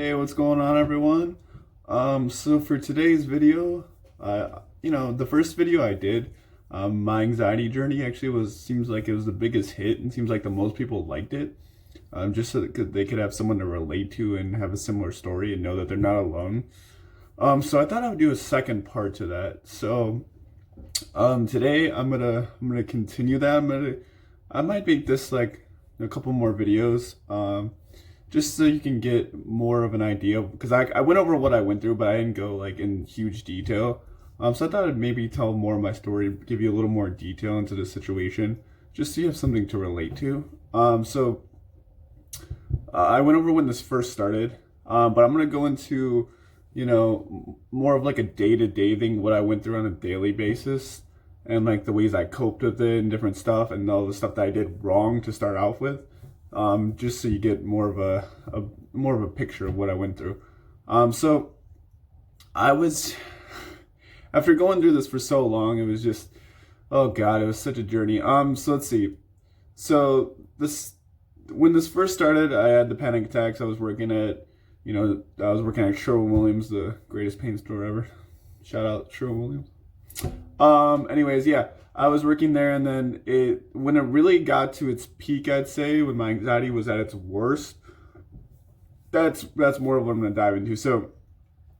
Hey, what's going on, everyone? So for today's video, the first video I did, my anxiety journey actually seems like it was the biggest hit and seems like the most people liked it. Just so that they could have someone to relate to and have a similar story and know that they're not alone. So I thought I would do a second part to that. So, today I'm gonna continue that. I might make this like a couple more videos. Just so you can get more of an idea, because I went over what I went through, but I didn't go like in huge detail. So I thought I'd maybe tell more of my story, give you a little more detail into the situation, just so you have something to relate to. I went over when this first started, but I'm gonna go into, more of like a day-to-day thing, what I went through on a daily basis, and like the ways I coped with it and different stuff, and all the stuff that I did wrong to start off with. Just so you get more of a picture of what I went through. So I was after going through this for so long, it was just, oh God, it was such a journey. So let's see. So when this first started, I had the panic attacks. I was working at Sherwin-Williams, the greatest paint store ever. Shout out Sherwin-Williams. Anyways, yeah, I was working there, and then when it really got to its peak, I'd say, when my anxiety was at its worst, that's more of what I'm gonna dive into. So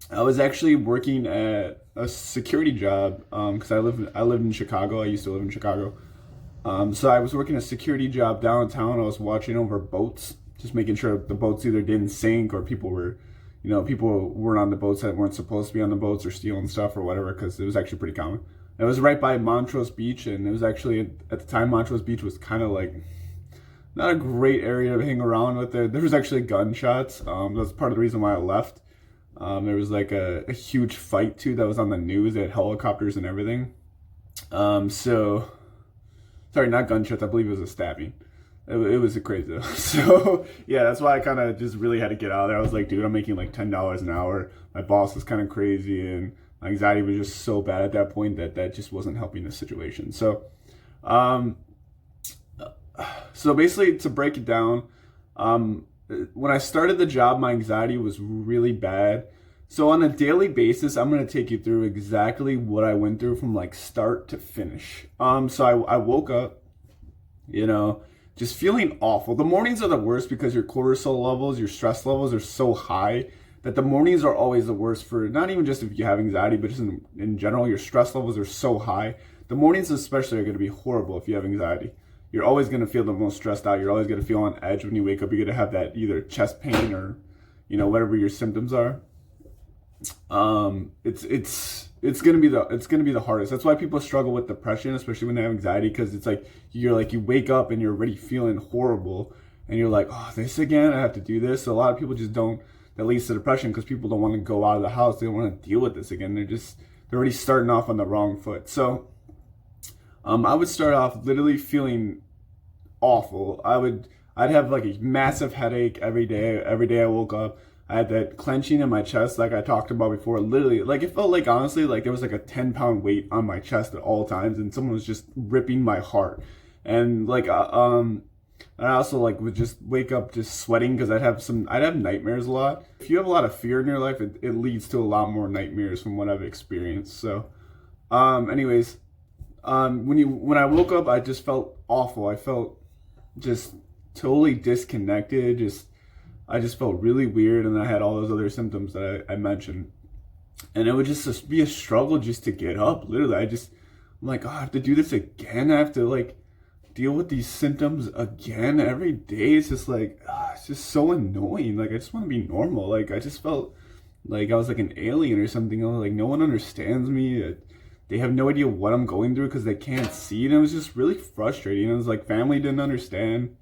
I was actually working at a security job, because I lived in Chicago. I used to live in Chicago. So I was working a security job downtown. I was watching over boats, just making sure the boats either didn't sink or people weren't on the boats that weren't supposed to be on the boats or stealing stuff or whatever, because it was actually pretty common. It was right by Montrose Beach, and it was actually, at the time, Montrose Beach was kind of like not a great area to hang around with. There was actually gunshots. That's part of the reason why I left. There was like a huge fight too that was on the news. They had helicopters and everything. Sorry, not gunshots. I believe it was a stabbing. It was a crazy. So yeah, that's why I kind of just really had to get out of there. I was like, dude, I'm making like $10 an hour. My boss was kind of crazy, and my anxiety was just so bad at that point that just wasn't helping the situation. So, basically, to break it down, when I started the job, my anxiety was really bad. So on a daily basis, I'm going to take you through exactly what I went through from like start to finish. So I woke up, just feeling awful. The mornings are the worst because your cortisol levels, your stress levels are so high that the mornings are always the worst, for not even just if you have anxiety, but just in general, your stress levels are so high. The mornings especially are going to be horrible if you have anxiety. You're always going to feel the most stressed out. You're always going to feel on edge when you wake up. You're going to have that either chest pain or, whatever your symptoms are. It's gonna be the hardest. That's why people struggle with depression, especially when they have anxiety, because it's like you wake up and you're already feeling horrible, and you're like, oh, this again, I have to do this. So a lot of people just don't. That leads to depression because people don't want to go out of the house. They don't want to deal with this again. They're already starting off on the wrong foot. So I would start off literally feeling awful. I'd have like a massive headache every day. Every day I woke up, I had that clenching in my chest, like I talked about before. Literally, like it felt like, honestly, like there was like a 10-pound weight on my chest at all times, and someone was just ripping my heart. And like I also like would just wake up just sweating because I'd have nightmares a lot. If you have a lot of fear in your life, it leads to a lot more nightmares from what I've experienced. So, anyways, when I woke up, I just felt awful. I felt just totally disconnected. I just felt really weird, and I had all those other symptoms that I mentioned. And it would just be a struggle just to get up. Literally, I'm like, oh, I have to do this again. I have to like deal with these symptoms again every day. It's just like, it's just so annoying. Like, I just want to be normal. Like, I just felt like I was like an alien or something. I was like, no one understands me. They have no idea what I'm going through because they can't see it. And it was just really frustrating. It was like family didn't understand.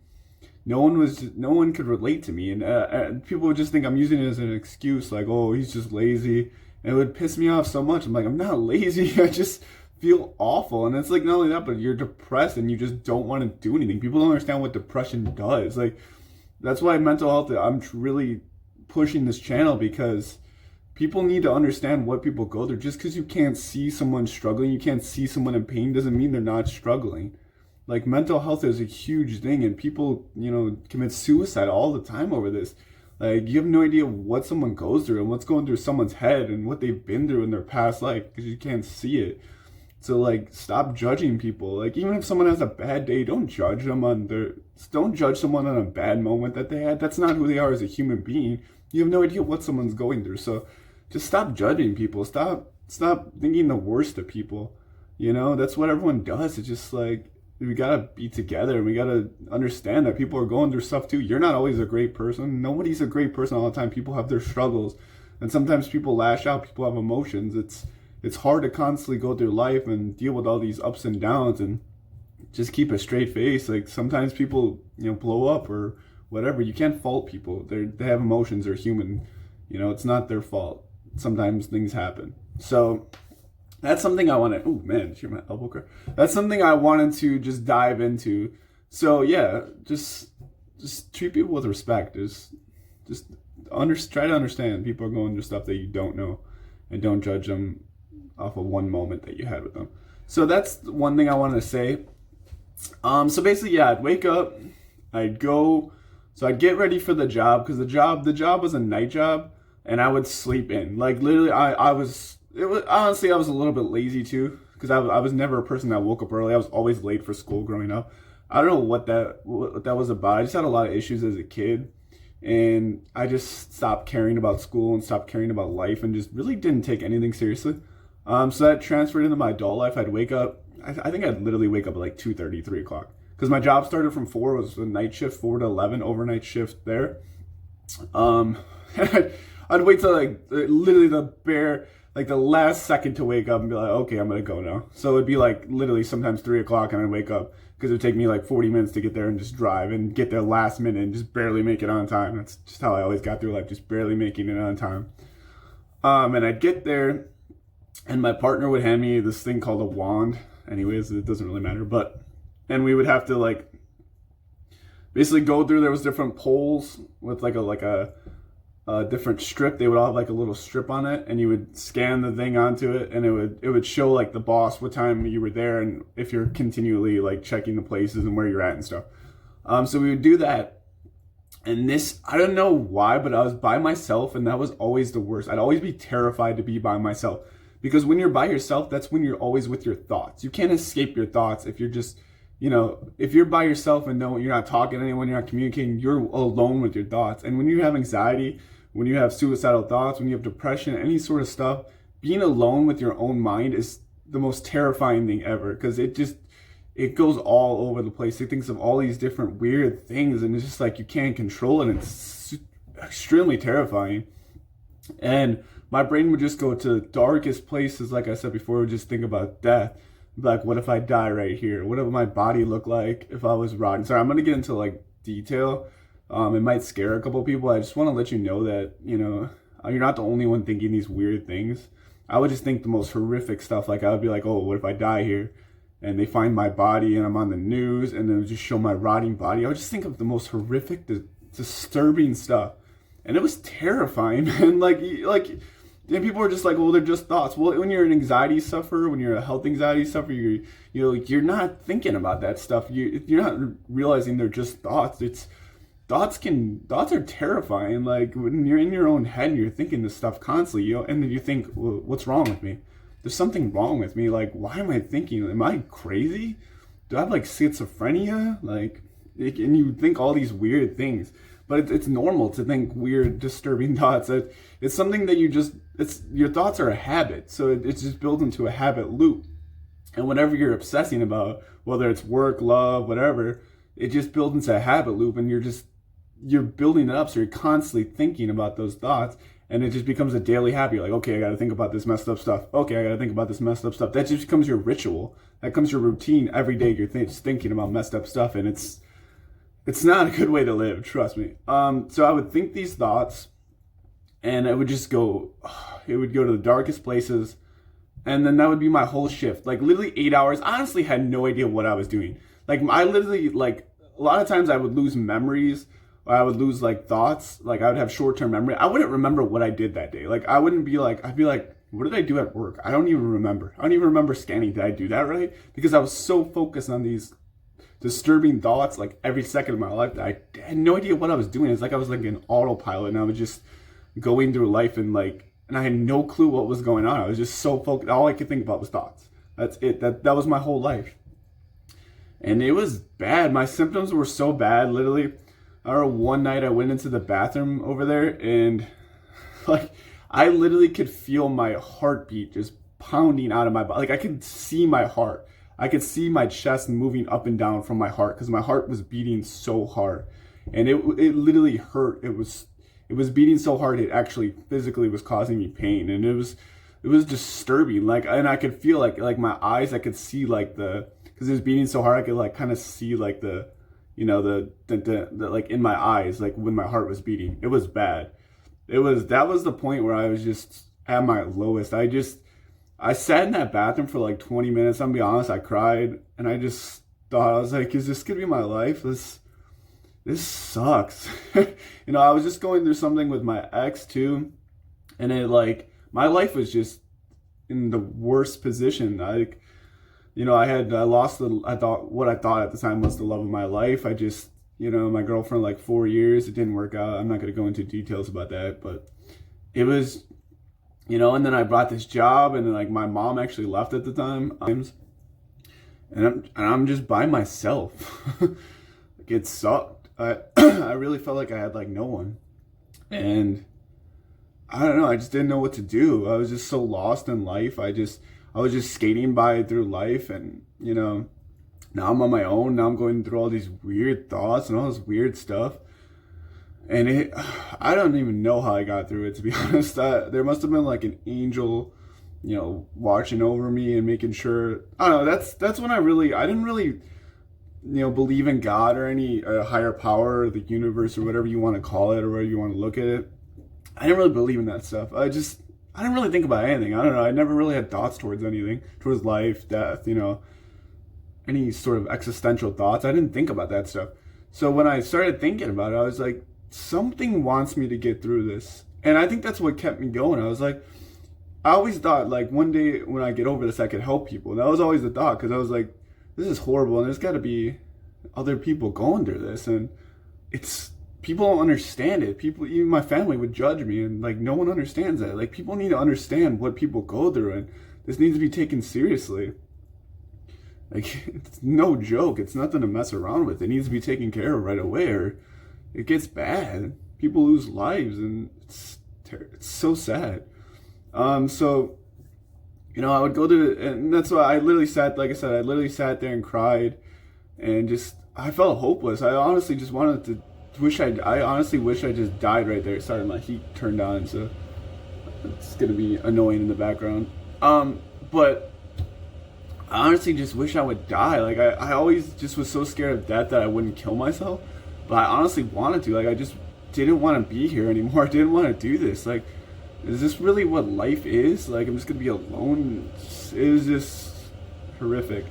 No one could relate to me, and people would just think I'm using it as an excuse, like, oh, he's just lazy, and it would piss me off so much. I'm like, I'm not lazy, I just feel awful. And it's like, not only that, but you're depressed and you just don't want to do anything. People don't understand what depression does. Like, that's why mental health, I'm really pushing this channel, because people need to understand what people go through. Just because you can't see someone struggling, you can't see someone in pain, doesn't mean they're not struggling. Like, mental health is a huge thing, and people, commit suicide all the time over this. Like, you have no idea what someone goes through and what's going through someone's head and what they've been through in their past life because you can't see it. So like, stop judging people. Like, even if someone has a bad day, don't judge someone on a bad moment that they had. That's not who they are as a human being. You have no idea what someone's going through. So just stop judging people. Stop thinking the worst of people. That's what everyone does. It's just like, we gotta be together and we gotta understand that people are going through stuff too. You're not always a great person. Nobody's a great person all the time. People have their struggles. And sometimes people lash out, people have emotions. It's hard to constantly go through life and deal with all these ups and downs and just keep a straight face. Like, sometimes people, blow up or whatever. You can't fault people. They have emotions. They're human. It's not their fault. Sometimes things happen. So that's something I want to, oh man, did you hear my elbow crack? That's something I wanted to just dive into. So yeah, just treat people with respect. Just try to understand people are going through stuff that you don't know, and don't judge them off of one moment that you had with them. So that's one thing I wanted to say. So basically, yeah, I'd wake up, I'd get ready for the job, because the job was a night job, and I would sleep in. Like, literally, I was honestly, I was a little bit lazy too, because I was never a person that woke up early. I was always late for school growing up. I don't know what that was about. I just had a lot of issues as a kid, and I just stopped caring about school and stopped caring about life, and just really didn't take anything seriously. So that transferred into my adult life. I'd wake up, I think I'd literally wake up at like 2:30, 3 o'clock. Because my job started from 4, it was a night shift, 4 to 11, overnight shift there. I'd wait till like literally the last second to wake up and be like, okay, I'm going to go now. So it'd be like literally sometimes 3 o'clock and I'd wake up, because it would take me like 40 minutes to get there and just drive and get there last minute and just barely make it on time. That's just how I always got through life, just barely making it on time. And I'd get there, and my partner would hand me this thing called a wand. Anyways, it doesn't really matter. And we would have to like basically go through, there was different poles with like a different strip. They would all have like a little strip on it, and you would scan the thing onto it, and it would show like the boss what time you were there, and if you're continually like checking the places and where you're at and stuff. So we would do that. And this, I don't know why, but I was by myself, and that was always the worst. I'd always be terrified to be by myself. Because when you're by yourself, that's when you're always with your thoughts. You can't escape your thoughts if you're just, if you're by yourself and you're not talking to anyone, you're not communicating, you're alone with your thoughts. And when you have anxiety, when you have suicidal thoughts, when you have depression, any sort of stuff, being alone with your own mind is the most terrifying thing ever, because it goes all over the place. It thinks of all these different weird things, and it's just like you can't control it, and it's extremely terrifying. And my brain would just go to the darkest places. Like I said before, would just think about death. Like, what if I die right here? What would my body look like if I was rotting? Sorry, I'm going to get into like detail. It might scare a couple of people. I just want to let you know that, you're not the only one thinking these weird things. I would just think the most horrific stuff. Like, I would be like, oh, what if I die here? And they find my body and I'm on the news, and then just show my rotting body. I would just think of the most horrific, disturbing stuff. And it was terrifying, man. And people are just like, well, they're just thoughts. Well, when you're an anxiety sufferer, when you're a health anxiety sufferer, you're not thinking about that stuff. You're not realizing they're just thoughts. Thoughts are terrifying. Like, when you're in your own head and you're thinking this stuff constantly, and then you think, well, what's wrong with me? There's something wrong with me. Like, why am I thinking? Am I crazy? Do I have like schizophrenia? And you think all these weird things. But it's normal to think weird, disturbing thoughts. It's something that your thoughts are a habit. So it's just built into a habit loop. And whatever you're obsessing about, whether it's work, love, whatever, it just builds into a habit loop, and you're building it up. So you're constantly thinking about those thoughts, and it just becomes a daily habit. You're like, okay, I got to think about this messed up stuff. Okay, I got to think about this messed up stuff. That just becomes your ritual. That becomes your routine every day. You're just thinking about messed up stuff, and it's not a good way to live, trust me. So I would think these thoughts, and it would go to the darkest places, and then that would be my whole shift. Like, literally 8 hours. I honestly had no idea what I was doing. Like, I literally, like, a lot of times I would lose memories, or I would lose, like, thoughts. Like, I would have short-term memory. I wouldn't remember what I did that day. Like, I'd be like, what did I do at work? I don't even remember. I don't even remember scanning. Did I do that right? Because I was so focused on these disturbing thoughts like every second of my life. I had no idea what I was doing. It's like I was like an autopilot, and I was just going through life, and I had no clue what was going on. I was just so focused. All I could think about was thoughts. That's it. That was my whole life. And it was bad. My symptoms were so bad, literally. I remember one night I went into the bathroom over there, and like I literally could feel my heartbeat just pounding out of my body. Like I could see my heart. I could see my chest moving up and down from my heart because my heart was beating so hard. And it literally hurt. It was beating so hard it actually physically was causing me pain, and it was disturbing. Like, and I could feel like my eyes, I could see like because it was beating so hard, I could like kind of see like the like in my eyes, like when my heart was beating. It was bad. That was the point where I was just at my lowest. I sat in that bathroom for like 20 minutes. I'm gonna be honest, I cried, and I just thought, I was like, is this gonna be my life? This sucks. I was just going through something with my ex too, and it like my life was just in the worst position. I lost what I thought at the time was the love of my life. I just, my girlfriend, like 4 years, it didn't work out. I'm not going to go into details about that, but it was, and then I brought this job, and then like my mom actually left at the time. And I'm just by myself. Like it sucked. I really felt like I had like no one. And I don't know, I just didn't know what to do. I was just so lost in life. I was just skating by through life, and now I'm on my own. Now I'm going through all these weird thoughts and all this weird stuff, and I don't even know how I got through it, to be honest. There must have been like an angel, watching over me and making sure. I don't know. That's when I didn't really, believe in God or any higher power or the universe or whatever you want to call it or whatever you want to look at it. I didn't really believe in that stuff. I didn't really think about anything. I don't know. I never really had thoughts towards anything, towards life, death, any sort of existential thoughts. I didn't think about that stuff. So when I started thinking about it, I was like, something wants me to get through this. And I think that's what kept me going. I was like, I always thought like one day when I get over this, I could help people. That was always the thought, because I was like, this is horrible, and there's got to be other people going through this, and people don't understand it. People, even my family, would judge me, and like no one understands that. Like people need to understand what people go through, and this needs to be taken seriously. Like it's no joke. It's nothing to mess around with. It needs to be taken care of right away, or it gets bad. People lose lives, and it's so sad. So I would go to, and that's why I literally sat. Like I said, I literally sat there and cried, and I felt hopeless. I honestly just wanted to. I honestly wish I just died right there. Sorry, my heat turned on, so it's gonna be annoying in the background. But I honestly just wish I would die. Like I always just was so scared of death that I wouldn't kill myself. But I honestly wanted to. Like I just didn't want to be here anymore. I didn't want to do this. Like, is this really what life is? Like I'm just gonna be alone. It was just horrific.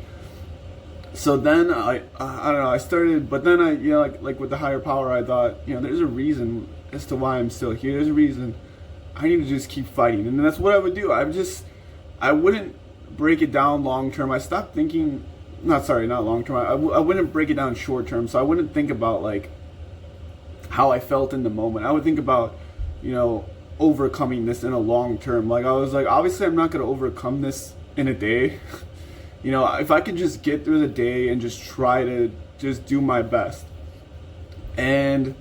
So then I don't know, I started, but then I, like with the higher power, I thought, there's a reason as to why I'm still here. There's a reason. I need to just keep fighting. And that's what I would do. I wouldn't break it down long term. I stopped thinking, not long term. I wouldn't break it down short term. So I wouldn't think about like how I felt in the moment. I would think about, overcoming this in a long term. Like I was like, obviously I'm not going to overcome this in a day. If I could just get through the day and just try to just do my best. And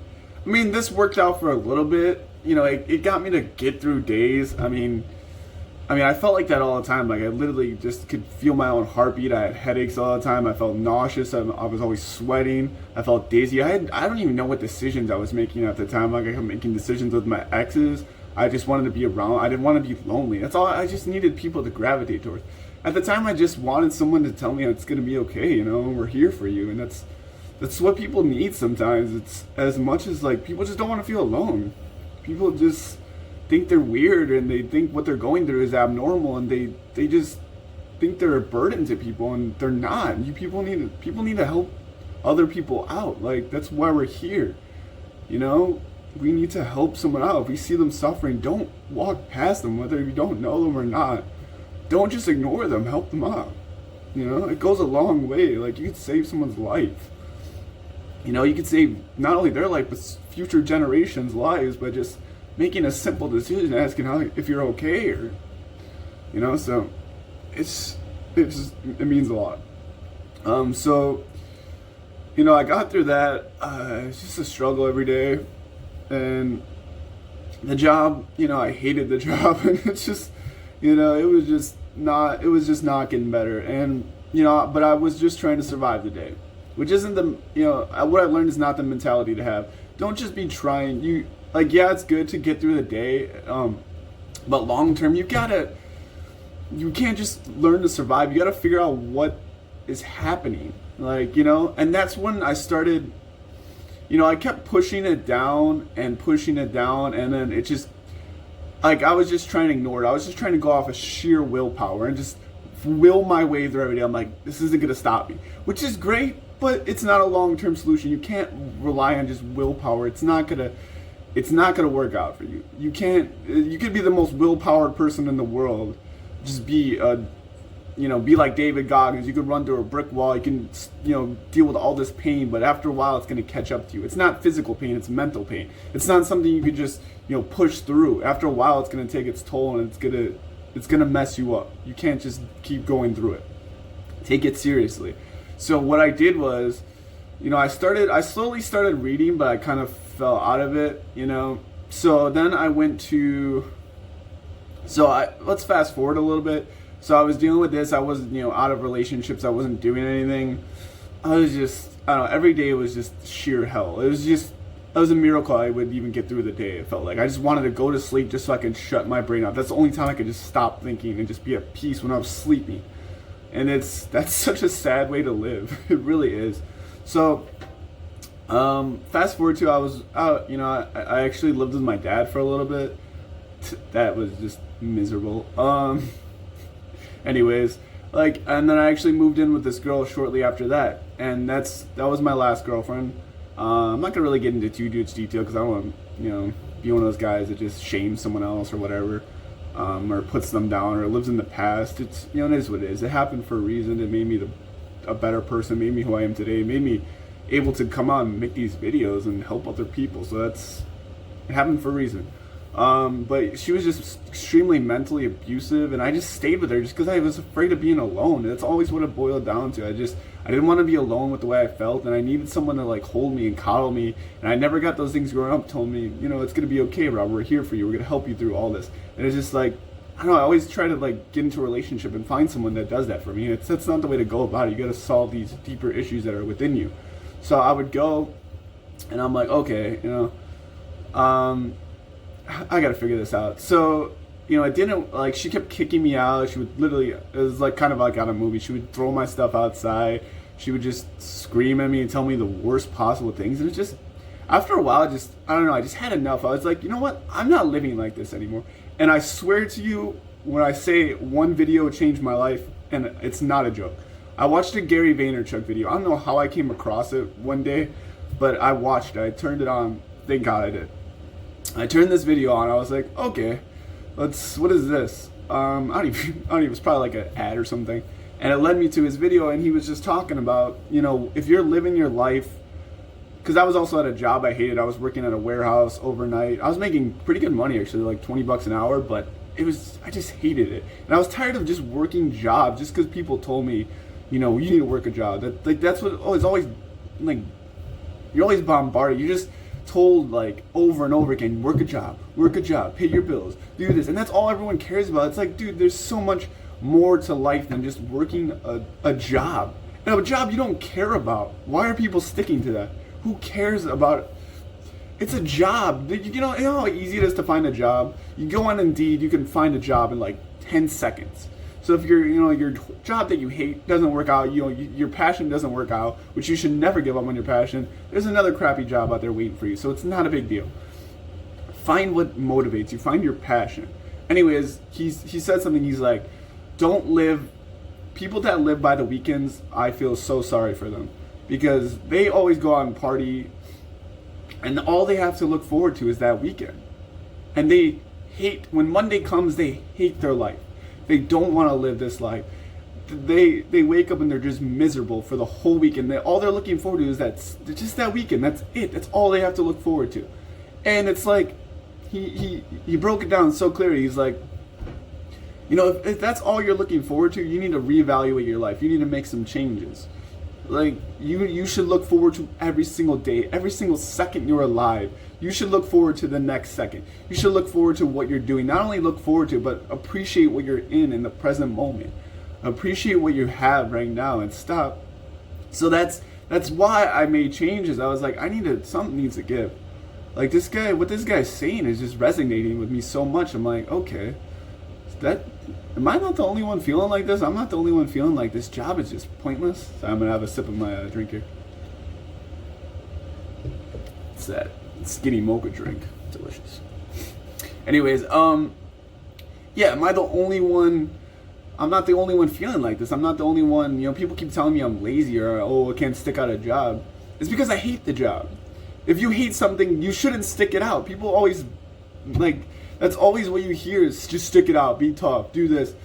I mean, this worked out for a little bit. It got me to get through days. I mean, I felt like that all the time. Like I literally just could feel my own heartbeat. I had headaches all the time. I felt nauseous. I was always sweating. I felt dizzy. I don't even know what decisions I was making at the time. Like I kept making decisions with my exes. I just wanted to be around. I didn't want to be lonely. That's all. I just needed people to gravitate towards. At the time, I just wanted someone to tell me it's gonna be okay. We're here for you, and that's what people need sometimes. It's as much as like people just don't want to feel alone. People just think they're weird, and they think what they're going through is abnormal, and they just think they're a burden to people, and they're not. People need to help other people out. Like that's why we're here. We need to help someone out. If we see them suffering, don't walk past them, whether you don't know them or not. Don't just ignore them, help them out. You know, it goes a long way. Like, you could save someone's life. You know, you could save not only their life, but future generations' lives by just making a simple decision, asking how if you're okay, or, you know. So it means a lot. So, you know, I got through that. It's just a struggle every day, and the job, you know, I hated the job, and it's just, you know, it was just not getting better, and, you know, but I was just trying to survive the day, which isn't the, you know, what I've learned is not the mentality to have. Don't just be trying, yeah, it's good to get through the day, but long term, you can't just learn to survive. You gotta figure out what is happening, like, you know. And that's when I started, you know, I kept pushing it down, and then it just, like, I was just trying to ignore it. I was just trying to go off of sheer willpower and just will my way through every day. I'm like, this isn't gonna stop me, which is great, but it's not a long-term solution. You can't rely on just willpower. It's not gonna work out for you. You could be the most willpowered person in the world, just be like David Goggins. You could run through a brick wall. You can, you know, deal with all this pain, but after a while, it's going to catch up to you. It's not physical pain; it's mental pain. It's not something you could just, you know, push through. After a while, it's going to take its toll, and it's gonna mess you up. You can't just keep going through it. Take it seriously. So what I did was, you know, I slowly started reading, but I kind of fell out of it, you know. So then I went to. Let's fast forward a little bit. So I was dealing with this. I was, you know, out of relationships. I wasn't doing anything. I don't know, every day was just sheer hell. It was a miracle I would even get through the day, it felt like. I just wanted to go to sleep just so I could shut my brain off. That's the only time I could just stop thinking and just be at peace when I was sleeping. And that's such a sad way to live. It really is. So, fast forward to, I was out, you know, I actually lived with my dad for a little bit. That was just miserable. Anyways, like, and then I actually moved in with this girl shortly after that, and that was my last girlfriend. I'm not gonna really get into too much detail because I don't want to, you know, be one of those guys that just shames someone else or whatever, or puts them down or lives in the past. It's, you know, it is what it is. It happened for a reason. It made me a better person. Made me who I am today. It made me able to come out and make these videos and help other people. So it happened for a reason. But she was just extremely mentally abusive, and I just stayed with her just because I was afraid of being alone. That's always what it boiled down to. I didn't want to be alone with the way I felt, and I needed someone to, like, hold me and coddle me. And I never got those things growing up. Told me, you know, it's gonna be okay, Rob. We're here for you. We're gonna help you through all this. And it's just like, I don't know. I always try to, like, get into a relationship and find someone that does that for me. That's not the way to go about it. You got to solve these deeper issues that are within you. So I would go, and I'm like, okay, you know, I gotta figure this out. So, you know, it didn't, like, she kept kicking me out. She would literally, it was like kind of like on a movie. She would throw my stuff outside. She would just scream at me and tell me the worst possible things. And it just, after a while, I don't know, I just had enough. I was like, you know what? I'm not living like this anymore. And I swear to you, when I say one video changed my life, and it's not a joke. I watched a Gary Vaynerchuk video. I don't know how I came across it one day, but I watched it. I turned it on. Thank God I did. I turned this video on. I was like, okay, what is this? I don't even, it was probably like an ad or something. And it led me to his video, and he was just talking about, you know, if you're living your life, because I was also at a job I hated. I was working at a warehouse overnight. I was making pretty good money, actually, like $20 an hour, but I just hated it. And I was tired of just working jobs just because people told me, you know, you need to work a job. That's what, it's always, like, you're always bombarded. You're just told, like, over and over again, work a job, pay your bills, do this. And that's all everyone cares about. It's like, dude, there's so much more to life than just working a job. And a job you don't care about. Why are people sticking to that? Who cares about it? It's a job. You know how easy it is to find a job? You go on Indeed, you can find a job in like 10 seconds. So if your job that you hate doesn't work out, your passion doesn't work out, which you should never give up on your passion, there's another crappy job out there waiting for you. So it's not a big deal. Find what motivates you. Find your passion. Anyways, he said something. He's like, people that live by the weekends, I feel so sorry for them. Because they always go out and party, and all they have to look forward to is that weekend. And when Monday comes, they hate their life. They don't want to live this life. they wake up and they're just miserable for the whole week, and all they're looking forward to is just that weekend. That's it. That's all they have to look forward to. And it's like he broke it down so clearly. He's like, if that's all you're looking forward to, you need to reevaluate your life. You need to make some changes. Like, you should look forward to every single day, every single second you're alive. You should look forward to the next second. You should look forward to what you're doing. Not only look forward to, but appreciate what you're in the present moment. Appreciate what you have right now and stop. So that's why I made changes. I was like, something needs to give. Like, what this guy's saying is just resonating with me so much. I'm like, okay, am I not the only one feeling like this? I'm not the only one feeling like this job is just pointless. So I'm gonna have a sip of my drink here. It's that skinny mocha drink, delicious. Anyways, yeah, am I the only one? I'm not the only one feeling like this. I'm not the only one. People keep telling me I'm lazy or I can't stick out a job. It's because I hate the job. If you hate something, you shouldn't stick it out. People always that's always what you hear is just stick it out, be tough, do this.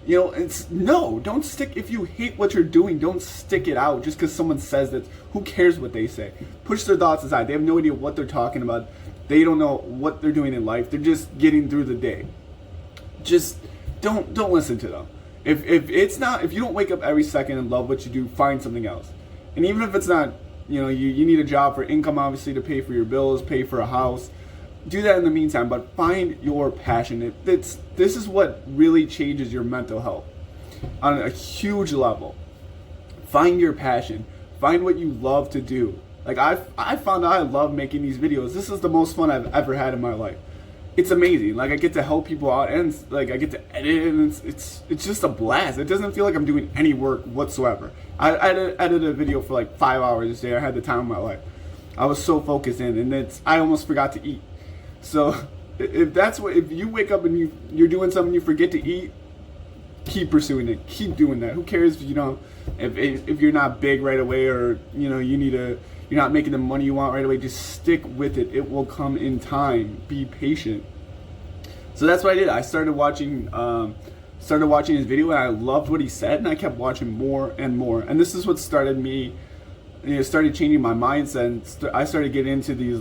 Don't stick. If you hate what you're doing, don't stick it out just because someone says that. Who cares what they say? Push their thoughts aside. They have no idea what they're talking about. They don't know what they're doing in life. They're just getting through the day. Just don't listen to them. If you don't wake up every second and love what you do, find something else. And even if it's not, you need a job for income, obviously, to pay for your bills, pay for a house. Do that in the meantime, but find your passion. This is what really changes your mental health on a huge level. Find your passion. Find what you love to do. Like, I found out I love making these videos. This is the most fun I've ever had in my life. It's amazing. Like, I get to help people out, and I get to edit, and it's just a blast. It doesn't feel like I'm doing any work whatsoever. I edited a video for like 5 hours this day. I had the time of my life. I was so focused in, and I almost forgot to eat. So if you wake up and you're doing something you forget to eat, keep pursuing it. Keep doing that. Who cares if you're not big right away, or you're not making the money you want right away. Just stick with it. It will come in time. Be patient. So that's what I did. I started watching his video, and I loved what he said, and I kept watching more and more. And this is what started me, started changing my mindset. And I started getting into these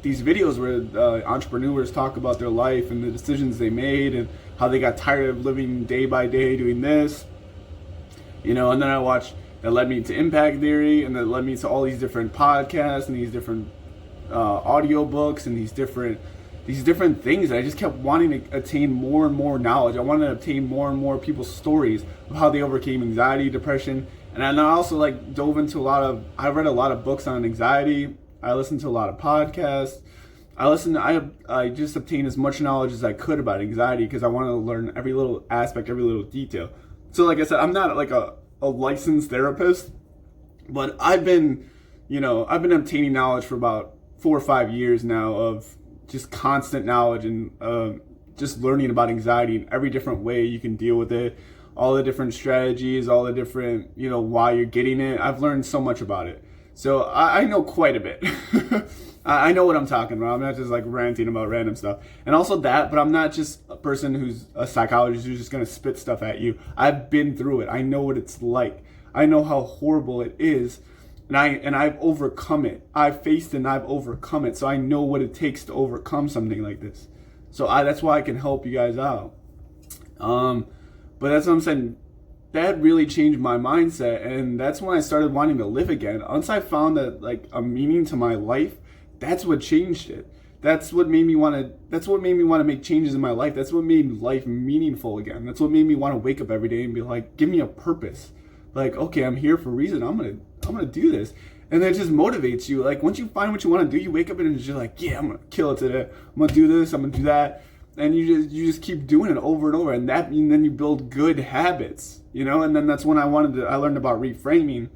these videos where entrepreneurs talk about their life and the decisions they made and how they got tired of living day by day doing this. And then I watched, that led me to Impact Theory, and that led me to all these different podcasts and these different audio books and these different things. I just kept wanting to attain more and more knowledge. I wanted to obtain more and more people's stories of how they overcame anxiety, depression. And I also dove into I read a lot of books on anxiety. I listened to a lot of podcasts. I just obtained as much knowledge as I could about anxiety because I wanted to learn every little aspect, every little detail. So like I said, I'm not like a licensed therapist, but I've been obtaining knowledge for about 4 or 5 years now of just constant knowledge and just learning about anxiety in every different way you can deal with it, all the different strategies, all the different, why you're getting it. I've learned so much about it. So I know quite a bit. I know what I'm talking about. I'm not just ranting about random stuff. And also that, but I'm not just a person who's a psychologist who's just going to spit stuff at you. I've been through it. I know what it's like. I know how horrible it is. And I've overcome it. I've faced it and I've overcome it. So I know what it takes to overcome something like this. So that's why I can help you guys out. But that's what I'm saying. That really changed my mindset, and that's when I started wanting to live again. Once I found that a meaning to my life, that's what changed it. That's what made me want to make changes in my life. That's what made life meaningful again. That's what made me want to wake up every day and be like, give me a purpose. Okay, I'm here for a reason. I'm gonna do this. And that just motivates you. Once you find what you want to do, you wake up and it's just yeah, I'm gonna kill it today. I'm gonna do this, I'm gonna do that. And you just keep doing it over and over, and then you build good habits, and then that's when I learned about reframing,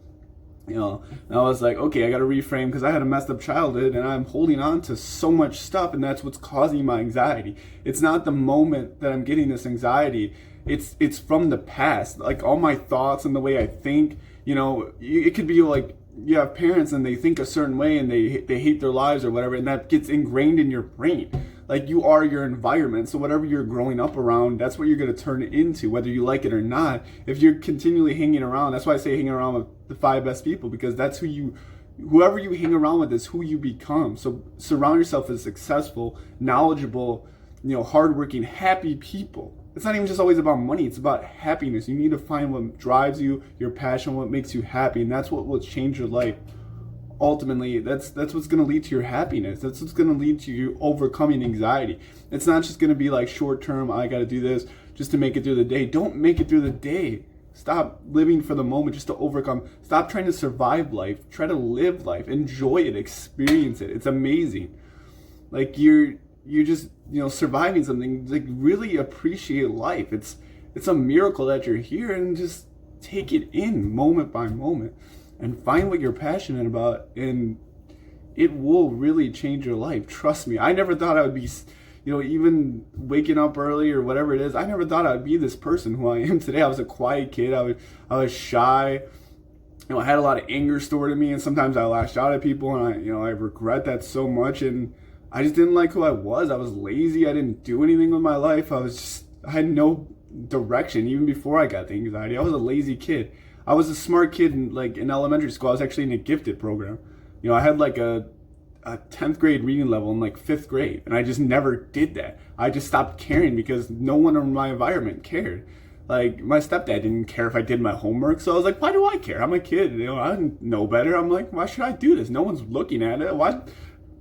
and I was like, okay, I got to reframe because I had a messed up childhood and I'm holding on to so much stuff, and that's what's causing my anxiety. It's not the moment that I'm getting this anxiety. It's from the past, all my thoughts and the way I think, it could be you have parents and they think a certain way and they hate their lives or whatever, and that gets ingrained in your brain. like you are your environment. So whatever you're growing up around, that's what you're going to turn into, whether you like it or not. If you're continually hanging around, that's why I say hanging around with the 5 best people, because that's whoever you hang around with is who you become. So surround yourself with successful, knowledgeable, hardworking, happy people. It's not even just always about money. It's about happiness. You need to find what drives you, your passion, what makes you happy, and that's what will change your life. Ultimately, that's what's going to lead to your happiness. That's what's going to lead to you overcoming anxiety. It's not just going to be like short term, I got to do this just to make it through the day. Don't make it through the day. Stop living for the moment just to overcome. Stop trying to survive life. Try to live life. Enjoy it. Experience it. It's amazing. Like you're just, surviving something. Like really appreciate life. It's a miracle that you're here, and just take it in moment by moment and find what you're passionate about, and it will really change your life. Trust me. I never thought I would be, even waking up early or whatever it is, I never thought I would be this person who I am today. I was a quiet kid. I was shy. I had a lot of anger stored in me, and sometimes I lashed out at people, and I regret that so much. And I just didn't like who I was. I was lazy. I didn't do anything with my life. I had no direction even before I got the anxiety. I was a lazy kid. I was a smart kid in elementary school. I was actually in a gifted program. I had like a 10th grade reading level in like 5th grade, and I just never did that. I just stopped caring because no one in my environment cared. Like my stepdad didn't care if I did my homework, so I was like, why do I care? I'm a kid, I didn't know better. I'm like, why should I do this? No one's looking at it. Why?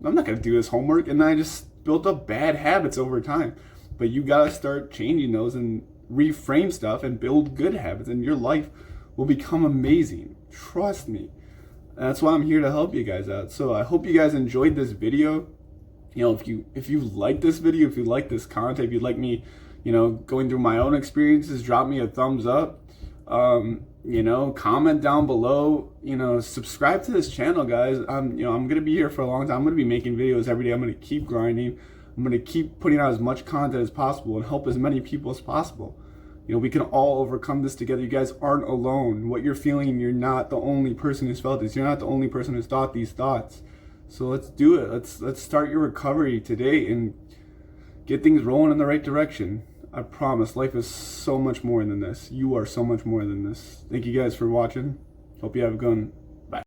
I'm not gonna do this homework. And I just built up bad habits over time. But you gotta start changing those and reframe stuff and build good habits, and your life will become amazing. Trust me. That's why I'm here to help you guys out. So I hope you guys enjoyed this video. If you like this video, if you like this content, if you'd like me, going through my own experiences, drop me a thumbs up. Comment down below. Subscribe to this channel, guys. I'm gonna be here for a long time. I'm gonna be making videos every day. I'm gonna keep grinding. I'm gonna keep putting out as much content as possible and help as many people as possible. We can all overcome this together. You guys aren't alone. What you're feeling, you're not the only person who's felt this. You're not the only person who's thought these thoughts. So let's do it. Let's start your recovery today and get things rolling in the right direction. I promise life is so much more than this. You are so much more than this. Thank you guys for watching. Hope you have a good one.